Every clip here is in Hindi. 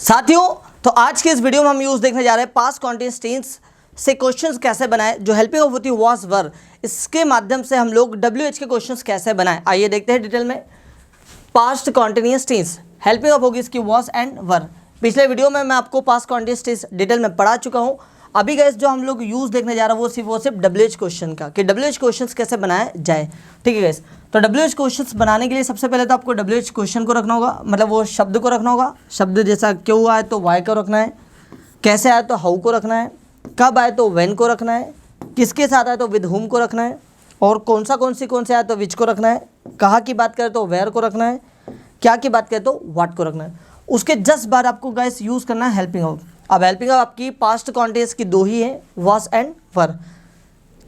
साथियों, तो आज के इस वीडियो में हम यूज देखने जा रहे हैं पास्ट कॉन्टिन्यूअस टेंस से क्वेश्चंस कैसे बनाएं, जो हेल्पिंग ऑफ होती है वाज वर। इसके माध्यम से हम लोग WH के क्वेश्चंस कैसे बनाएं, आइए देखते हैं डिटेल में। Past continuous tense helping of होगी इसकी वाज एंड वर। पिछले वीडियो में मैं आपको पास्ट कॉन्टिन्यूअस टेंस डिटेल में पढ़ा चुका हूँ। अभी गाइस जो हम लोग यूज देखने जा रहे हैं वो सिर्फ WH क्वेश्चन का, कि WH क्वेश्चंस कैसे बनाया जाए। ठीक है गाइस, तो WH क्वेश्चंस बनाने के लिए सबसे पहले तो आपको WH क्वेश्चन को रखना होगा, मतलब वो शब्द को रखना होगा। शब्द जैसा क्यों आए तो वाई को रखना है, कैसे आए तो हाउ को रखना है, कब आए तो व्हेन को रखना है, किसके साथ आए तो विद हुम को रखना है, और कौन से आए तो विच को रखना है, कहाँ की बात करें तो वेयर को रखना है, क्या की बात करें तो व्हाट को रखना है। उसके जस्ट बाद आपको गाइस यूज़ करना है हेल्पिंग ऑफ। अब हेल्पिंग ऑफ आपकी पास्ट कॉन्टिन्यूअस की दो ही है, वाज एंड वर।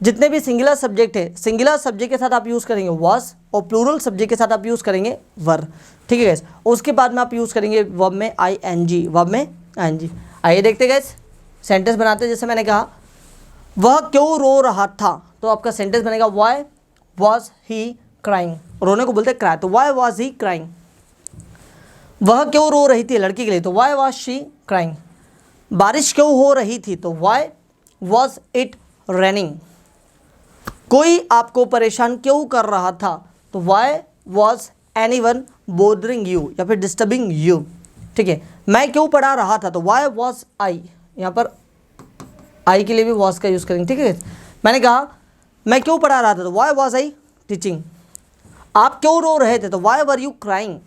जितने भी सिंगुलर सब्जेक्ट है, सिंगुलर सब्जेक्ट के साथ आप यूज़ करेंगे वाज, और प्लूरल सब्जेक्ट के साथ आप यूज़ करेंगे वर। ठीक है गाइस, उसके बाद में आप यूज़ करेंगे वर्ब में ING, वर्ब में ING। आइए देखते गाइस, सेंटेंस बनाते हैं। जैसे मैंने कहा वह क्यों रो रहा था, तो आपका सेंटेंस बनेगा वाई वॉज ही क्राइंग। रोने को बोलते हैं क्राई, तो वाई वॉज ही क्राइंग। वह क्यों रो रही थी लड़की के लिए, तो वाई वॉज शी क्राइंग। बारिश क्यों हो रही थी, तो वाई वॉज इट रेनिंग। कोई आपको परेशान क्यों कर रहा था, तो why was anyone bothering you या फिर डिस्टर्बिंग यू। ठीक है, मैं क्यों पढ़ा रहा था, तो वाई वॉज आई। यहाँ पर आई के लिए भी वॉज का यूज़ करेंगे। ठीक है, मैंने कहा मैं क्यों पढ़ा रहा था, तो वाई वॉज आई टीचिंग। आप क्यों रो रहे थे, तो वाई वर यू क्राइंग।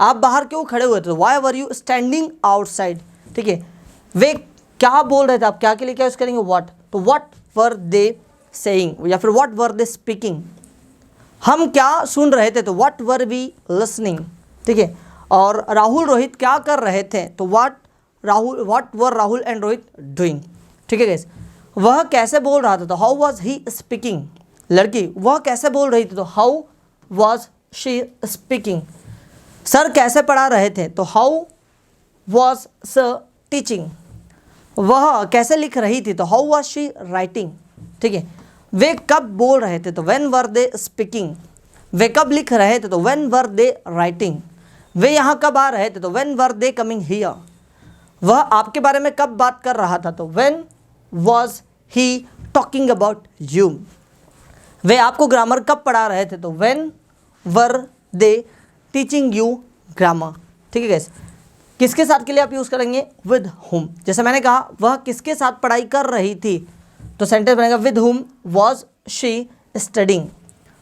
आप बाहर क्यों खड़े हुए थे, तो why were you standing outside. ठीक है, वे क्या बोल रहे थे, आप क्या के लिए क्या यूज़ करेंगे व्हाट, तो व्हाट वर दे सेइंग या फिर व्हाट वर दे स्पीकिंग। हम क्या सुन रहे थे, तो व्हाट वर वी लिसनिंग। ठीक है, और राहुल रोहित क्या कर रहे थे, तो what were Rahul and Rohit doing. ठीक है गाइस, वह कैसे बोल रहा था, तो हाउ वाज ही स्पीकिंग। लड़की वह कैसे बोल रही थी, तो how was she speaking. Sir कैसे पढ़ा रहे थे, तो हाउ वाज सर टीचिंग। वह कैसे लिख रही थी, तो हाउ वाज शी राइटिंग। ठीक है, वे कब बोल रहे थे, तो व्हेन वर दे स्पीकिंग। वे कब लिख रहे थे, तो व्हेन वर दे राइटिंग। वे यहाँ कब आ रहे थे, तो when were they coming here. वह आपके बारे में कब बात कर रहा था, तो when was he talking about you. वे आपको ग्रामर कब पढ़ा रहे थे, तो when were they teaching you grammar. ठीक है गाइस, किसके साथ के लिए आप यूज़ करेंगे विद हुम। जैसे मैंने कहा वह किसके साथ पढ़ाई कर रही थी, तो सेंटेंस बनेगा with whom was she studying.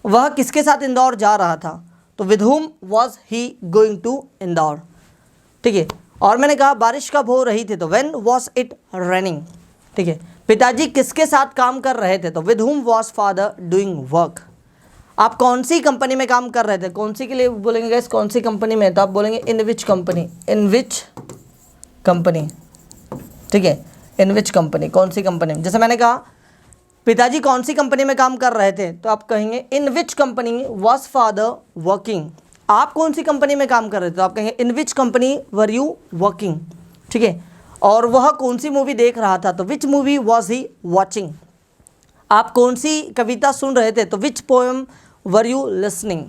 वह किसके साथ इंदौर जा रहा था, तो with whom was he going to Indore. ठीक है, और मैंने कहा बारिश कब हो रही थी, तो व्हेन वॉज इट रेनिंग। ठीक है, पिताजी किसके साथ काम कर रहे थे, तो with whom was father doing work. आप कौन सी कंपनी में काम कर रहे थे, कौन सी के लिए बोलेंगे गाइस, कौन सी कंपनी में, तो आप बोलेंगे इन which company, in which company. ठीक है, इन विच कंपनी, कौन सी कंपनी में। जैसे मैंने कहा पिताजी कौन सी कंपनी में काम कर रहे थे, तो आप कहेंगे in which company was father working. आप कौन सी कंपनी में काम कर रहे थे, तो आप कहेंगे in which company were you working. ठीक है, और वह कौन सी मूवी देख रहा था, तो which movie was he watching. आप कौन सी कविता सुन रहे थे, तो which poem were you listening.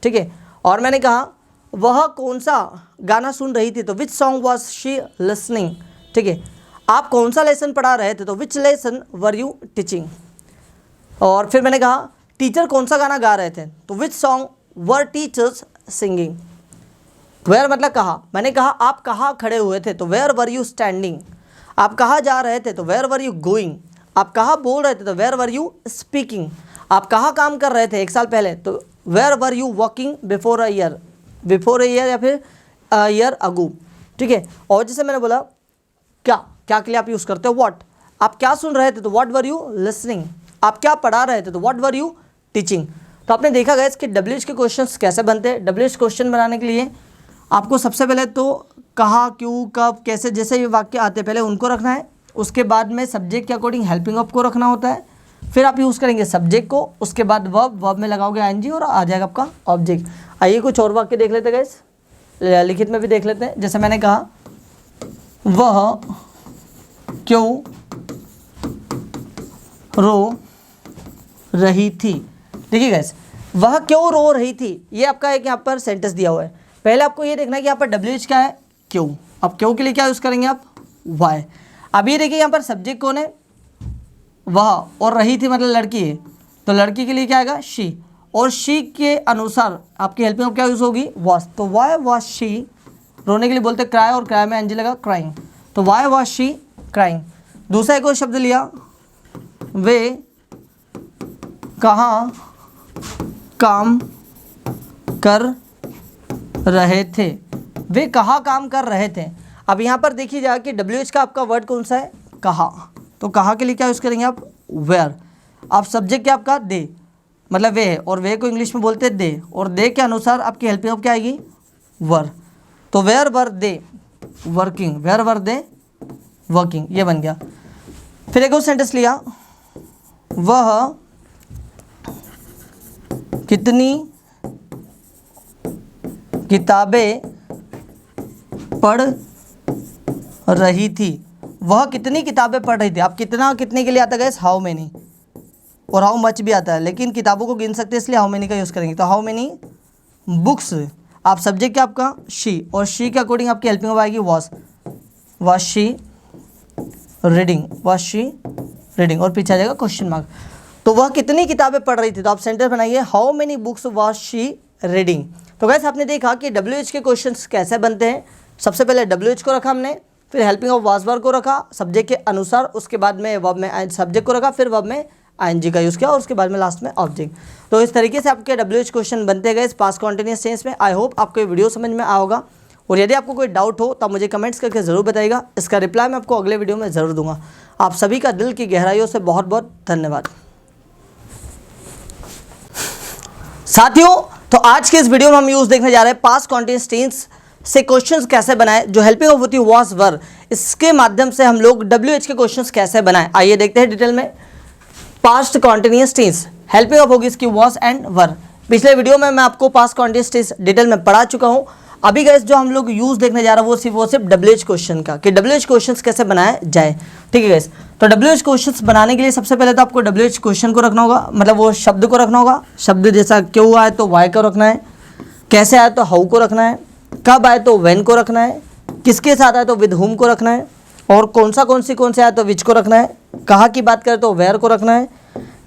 ठीक है, और मैंने कहा वह कौन सा गाना सुन रही थी, तो which song was she listening. ठीक है, आप कौन सा लेसन पढ़ा रहे थे, तो विच लेसन वर यू टीचिंग। और फिर मैंने कहा टीचर कौन सा गाना गा रहे थे, तो which song were teachers singing. Where मतलब कहाँ, मैंने कहा आप कहाँ खड़े हुए थे, तो वेयर वर यू स्टैंडिंग। आप कहाँ जा रहे थे, तो वेयर वर यू गोइंग। आप कहाँ बोल रहे थे, तो वेयर वर यू स्पीकिंग। आप कहाँ काम कर रहे थे 1 साल पहले, तो where were you working before a year या फिर ईयर अगो। ठीक है, और जैसे मैंने बोला क्या के लिए आप यूज़ करते हो व्हाट। आप क्या सुन रहे थे, तो व्हाट वर यू लिसनिंग। आप क्या पढ़ा रहे थे, तो व्हाट वर यू टीचिंग। तो आपने देखा गाइस कि WH के क्वेश्चंस कैसे बनते हैं। WH क्वेश्चन बनाने के लिए आपको सबसे पहले तो कहाँ, क्यों, कब, कैसे, जैसे ये वाक्य आते हैं पहले उनको रखना है। उसके बाद में सब्जेक्ट के अकॉर्डिंग हेल्पिंग ऑफ को रखना होता है। फिर आप यूज़ करेंगे सब्जेक्ट को, उसके बाद वर्ब में लगाओगे ING और आ जाएगा आपका ऑब्जेक्ट। आइए कुछ और वाक्य देख लेते हैं गाइस, लिखित में भी देख लेते हैं। जैसे मैंने कहा वह क्यों रो रही थी। देखिए गाइस, वह क्यों रो रही थी, ये आपका एक यहाँ पर सेंटेंस दिया हुआ है। पहले आपको ये देखना है कि यहाँ पर WH क्या है, क्यों। अब क्यों के लिए क्या यूज़ करेंगे आप, वाई। अब ये देखिए यहाँ पर सब्जेक्ट कौन है, वह, और रही थी मतलब लड़की है, तो लड़की के लिए क्या आएगा, शी, और शी के अनुसार आपकी हेल्पिंग ऑफ क्या यूज़ होगी, वॉज। तो वाई वॉज शी, रोने के लिए बोलते क्राई, और क्राई में एनजी लगा, क्राइंग, तो वाई वॉज शी क्राइंग। दूसरा एक और शब्द लिया, वे कहाँ काम कर रहे थे, वे कहाँ काम कर रहे थे। अब यहाँ पर देखिए जाए कि WH का आपका वर्ड कौन सा है, कहाँ, तो कहाँ के लिए क्या यूज़ करेंगे आप, वेयर। आप सब्जेक्ट क्या आपका दे, मतलब वे है, और वे को इंग्लिश में बोलते हैं दे, और दे के अनुसार आपकी हेल्पिंग ऑफ क्या आएगी, वर। तो where were they working, where were they working, ये बन गया। फिर एक और सेंटेंस लिया, वह कितनी किताबें पढ़ रही थी, वह कितनी किताबें पढ़ रही थी। अब कितना कितने के लिए आता है, हाउ मेनी, और हाउ मच भी आता है, लेकिन किताबों को गिन सकते हैं इसलिए हाउ मेनी का यूज़ करेंगे। तो हाउ मेनी बुक्स, आप सब्जेक्ट क्या आपका शी, और शी के अकॉर्डिंग आपकी हेल्पिंग आएगी was she reading, was she reading, और पीछे आ जाएगा क्वेश्चन मार्क। तो वह कितनी किताबें पढ़ रही थी, तो आप सेंटेंस बनाइए, how many books was she reading. तो गाइस आपने देखा कि WH के क्वेश्चंस कैसे बनते हैं। सबसे पहले WH को रखा हमने, फिर हेल्पिंग ऑफ वाज वर्ब को रखा सब्जेक्ट के अनुसार, उसके बाद में वर्ब में सब्जेक्ट को रखा, फिर वर्ब में ING का यूज़ किया, और उसके बाद में लास्ट में ऑब्जेक्ट। तो इस तरीके से आपके WH क्वेश्चन बनते गए इस पास्ट कॉन्टिन्यूअस टेंस में। आई होप आपको ये वीडियो समझ में आया होगा, और यदि आपको कोई डाउट हो तो आप मुझे कमेंट्स करके ज़रूर बताइएगा। इसका रिप्लाई मैं आपको अगले वीडियो में ज़रूर दूंगा। आप सभी का दिल की गहराइयों से बहुत बहुत धन्यवाद। साथियों, तो आज के इस वीडियो में हम यूज़ देखने जा रहे हैं पास्ट कॉन्टिन्यूअस टेंस से क्वेश्चंस कैसे बनाए, जो हेल्पिंग ऑफ होती है वाज वर, इसके माध्यम से हम लोग WH के क्वेश्चंस कैसे बनाए। आइए देखते हैं डिटेल में। Past continuous tense helping of होगी इसकी वाज एंड वर। पिछले वीडियो में मैं आपको पास्ट कॉन्टिन्यूअस टेंस डिटेल में पढ़ा चुका हूं। अभी गाइस जो हम लोग यूज़ देखने जा रहा है वो सिर्फ WH क्वेश्चन का, कि WH क्वेश्चंस कैसे बनाए जाए। ठीक है गाइस, तो WH क्वेश्चंस बनाने के लिए सबसे पहले तो आपको WH क्वेश्चन को रखना होगा, मतलब वो शब्द को रखना होगा। शब्द जैसा क्यों आए तो वाई को रखना है, कैसे आए तो हाउ को रखना है, कब आए तो व्हेन को रखना है, किसके साथ आए तो विद हुम को रखना है, और कौन से आए तो विच को रखना है, कहाँ की बात करें तो वेयर को रखना है,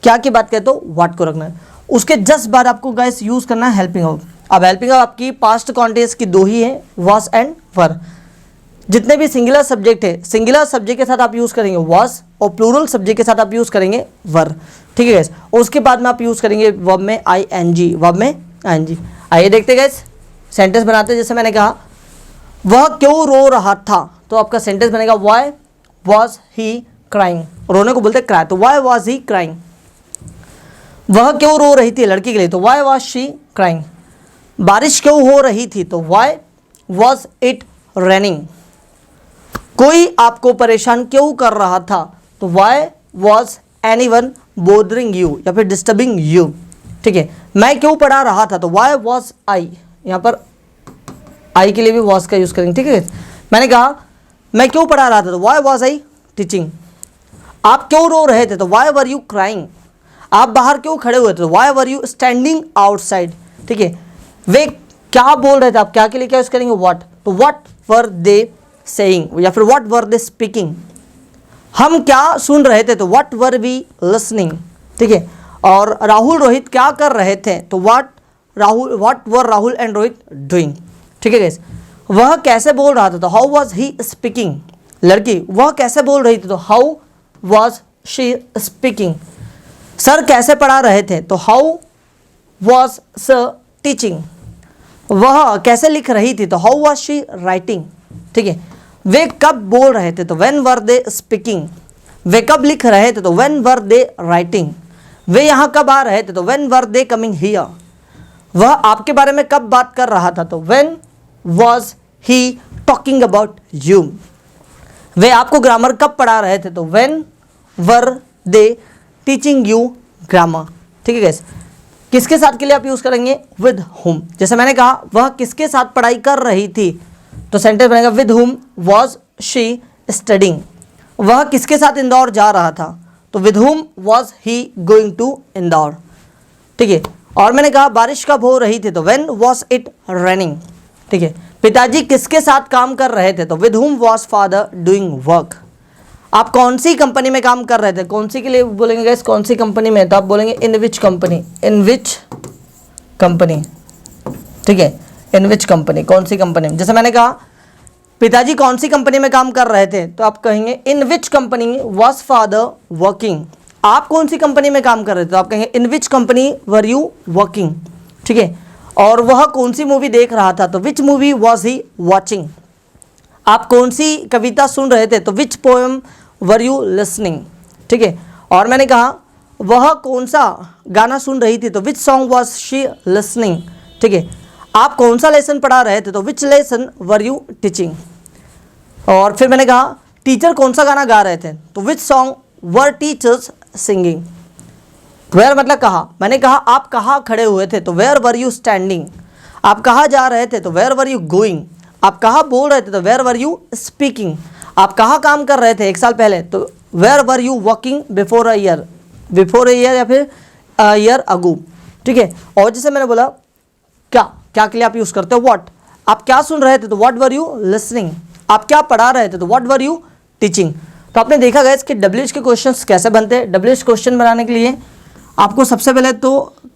क्या की बात करें तो व्हाट को रखना है। उसके जस्ट बाद आपको गाइस यूज़ करना है हेल्पिंग ऑफ। अब हेल्पिंग ऑफ आपकी पास्ट कॉन्टिन्यूअस की दो ही है, वाज एंड वर। जितने भी सिंगुलर सब्जेक्ट है, सिंगुलर सब्जेक्ट के साथ आप यूज़ करेंगे वाज, और प्लूरल सब्जेक्ट के साथ आप यूज़ करेंगे वर। ठीक है गाइस, उसके बाद में आप यूज़ करेंगे वर्ब में ING, वर्ब में ING। आइए देखते गाइस सेंटेंस बनाते हैं। जैसे मैंने कहा वह क्यों रो रहा था, तो आपका सेंटेंस बनेगा व्हाई वाज ही क्राइंग, रोने को बोलते हैं क्राई, तो व्हाई वाज ही क्राइंग। वह क्यों रो रही थी लड़की के लिए, तो व्हाई वाज शी क्राइंग। बारिश क्यों हो रही थी, तो व्हाई वाज इट रेनिंग। कोई आपको परेशान क्यों कर रहा था, तो why was anyone bothering you, या फिर डिस्टर्बिंग यू। ठीक है, मैं क्यों पढ़ा रहा था, तो व्हाई वाज आई, यहाँ पर आई के लिए भी वाज का यूज़ करेंगे। ठीक है, मैंने कहा मैं क्यों पढ़ा रहा था, तो व्हाई वाज आई टीचिंग। आप क्यों रो रहे थे, तो व्हाई वर यू क्राइंग। आप बाहर क्यों खड़े हुए थे, तो why were you standing outside. ठीक है, वे क्या बोल रहे थे, आप क्या के लिए क्या यूज़ करेंगे व्हाट, तो व्हाट वर दे सेइंग, या फिर व्हाट वर दे स्पीकिंग। हम क्या सुन रहे थे, तो व्हाट वर वी लिसनिंग। ठीक है, और राहुल रोहित क्या कर रहे थे, तो what were Rahul and Rohit doing. ठीक है गाइस, वह कैसे बोल रहा था, तो हाउ वाज ही स्पीकिंग। लड़की वह कैसे बोल रही थी, तो how was she speaking. Sir कैसे पढ़ा रहे थे, तो हाउ वाज सर टीचिंग। वह कैसे लिख रही थी, तो हाउ वाज शी राइटिंग। ठीक है, वे कब बोल रहे थे, तो व्हेन वर दे स्पीकिंग। वे कब लिख रहे थे, तो व्हेन वर दे राइटिंग। वे यहाँ कब आ रहे थे, तो when were they coming here. वह आपके बारे में कब बात कर रहा था, तो when was he talking about you. वे आपको ग्रामर कब पढ़ा रहे थे, तो when were they teaching you grammar. ठीक है गाइस, किसके साथ के लिए आप यूज़ करेंगे विद हुम। जैसे मैंने कहा वह किसके साथ पढ़ाई कर रही थी, तो सेंटेंस बनेगा with whom was she studying. वह किसके साथ इंदौर जा रहा था, तो with whom was he going to Indore. ठीक है, और मैंने कहा बारिश कब हो रही थी, तो व्हेन वाज इट रेनिंग। ठीक है, पिताजी किसके साथ काम कर रहे थे, तो with whom was father doing work. आप कौन सी कंपनी में काम कर रहे थे, कौन सी के लिए बोलेंगे गाइस, कौन सी कंपनी में, तो आप बोलेंगे इन which company, in which company, ठीक है, इन विच कंपनी, कौन सी कंपनी में। जैसे मैंने कहा पिताजी कौन सी कंपनी में काम कर रहे थे, तो आप कहेंगे in which company was father working. आप कौन सी कंपनी में काम कर रहे थे, तो आप कहेंगे in which company were you working, ठीक है। और वह कौन सी मूवी देख रहा था, तो which movie was he watching. आप कौन सी कविता सुन रहे थे, तो which poem were you listening, ठीक है। और मैंने कहा वह कौन सा गाना सुन रही थी, तो which song was she listening, ठीक है। आप कौन सा लेसन पढ़ा रहे थे, तो विच लेसन वर यू टीचिंग। और फिर मैंने कहा टीचर कौन सा गाना गा रहे थे, तो which song were teachers singing. Where मतलब कहाँ, मैंने कहा आप कहाँ खड़े हुए थे, तो वेयर वर यू स्टैंडिंग। आप कहाँ जा रहे थे, तो वेयर वर यू गोइंग। आप कहाँ बोल रहे थे, तो वेयर वर यू स्पीकिंग। आप कहाँ काम कर रहे थे एक साल पहले, तो where were you working before a year, before a year या फिर अ ईयर अगो, ठीक है। और जैसे मैंने बोला क्या, क्या के लिए आप यूज़ करते हो व्हाट। आप क्या सुन रहे थे, तो व्हाट वर यू लिसनिंग। आप क्या पढ़ा रहे थे, तो व्हाट वर यू टीचिंग। तो आपने देखा गाइस कि WH के क्वेश्चंस कैसे बनते हैं। WH क्वेश्चन बनाने के लिए आपको सबसे पहले तो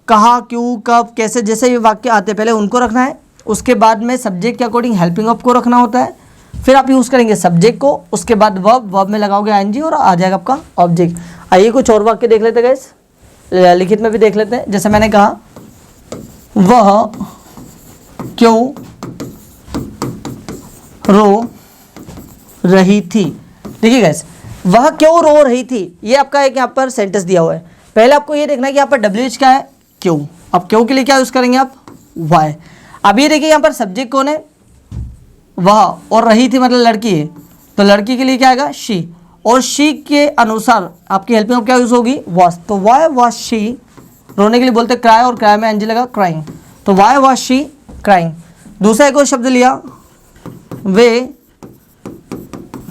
कहाँ, क्यों, कब, कैसे, जैसे ये वाक्य आते हैं पहले उनको रखना है। उसके बाद में सब्जेक्ट के अकॉर्डिंग हेल्पिंग ऑफ को रखना होता है। फिर आप यूज़ करेंगे सब्जेक्ट को, उसके बाद वर्ब में लगाओगे ING और आ जाएगा आपका ऑब्जेक्ट। आइए कुछ और वाक्य देख लेते हैं गाइस, लिखित में भी देख लेते हैं। जैसे मैंने कहा वह क्यों रो रही थी। देखिए गाइस वह क्यों रो रही थी, ये आपका एक यहाँ पर सेंटेंस दिया हुआ है। पहले आपको ये देखना है कि यहाँ पर WH क्या है, क्यों। अब क्यों के लिए क्या यूज़ करेंगे आप, वाई। अब ये देखिए यहाँ पर सब्जेक्ट कौन है, वह, और रही थी मतलब लड़की है, तो लड़की के लिए क्या आएगा, शी। और शी के अनुसार आपकी हेल्पिंग ऑफ क्या यूज़ होगी, वॉज। तो वाई वॉज शी, रोने के लिए बोलते क्राई, और क्राई में ING लगा क्राइंग, तो वाई वॉज शी क्राइंग। दूसरा एक और शब्द लिया, वे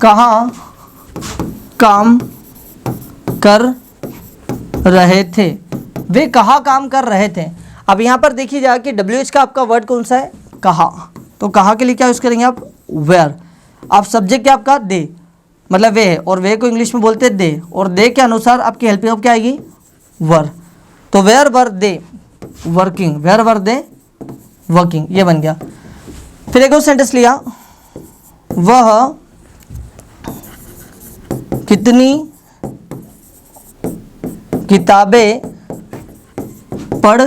कहाँ काम कर रहे थे। वे कहाँ काम कर रहे थे। अब यहाँ पर देखिए जा कि WH का आपका वर्ड कौन सा है, कहाँ। तो कहाँ के लिए क्या यूज़ करेंगे आप, वेयर। आप सब्जेक्ट क्या आपका दे, मतलब वे है, और वे को इंग्लिश में बोलते हैं दे, और दे के अनुसार आपकी हेल्पिंग ऑफ क्या आएगी, वर। तो where were they working, where were they working, ये बन गया। फिर एक और सेंटेंस लिया, वह कितनी किताबें पढ़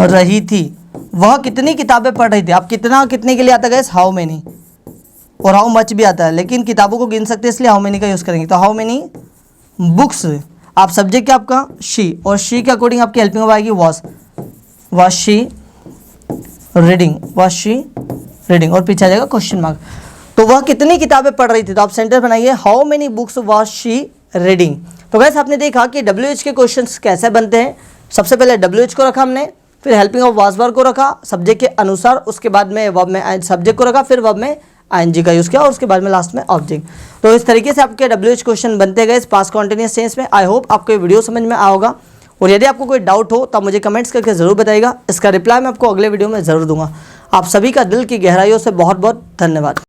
रही थी। वह कितनी किताबें पढ़ रही थी। आप कितना, कितने के लिए आता है गाइस, हाउ मेनी, और हाउ मच भी आता है, लेकिन किताबों को गिन सकते हैं इसलिए हाउ मेनी का यूज़ करेंगे। तो हाउ मेनी बुक्स। आप सब्जेक्ट क्या आपका शी, और शी के अकॉर्डिंग आपकी हेल्पिंग ऑफ आएगी was she reading, was she reading, और पीछे आ जाएगा क्वेश्चन मार्क। तो वह कितनी किताबें पढ़ रही थी, तो आप सेंटेंस बनाइए how many books was she reading. तो गाइस आपने देखा कि WH के क्वेश्चंस कैसे बनते हैं। सबसे पहले WH को रखा हमने, फिर हेल्पिंग ऑफ वॉज वर्ब को रखा सब्जेक्ट के अनुसार, उसके बाद में वर्ब में सब्जेक्ट को रखा, फिर वर्ब में ING का यूज़ किया, और उसके बाद में लास्ट में ऑब्जेक्ट। तो इस तरीके से आपके WH क्वेश्चन बनते गए पास्ट कॉन्टिन्यूअस टेंस में। आई होप आपको ये वीडियो समझ में आया होगा, और यदि आपको कोई डाउट हो तो मुझे कमेंट्स करके ज़रूर बताइएगा। इसका रिप्लाई मैं आपको अगले वीडियो में ज़रूर दूंगा। आप सभी का दिल की गहराइयों से बहुत बहुत धन्यवाद।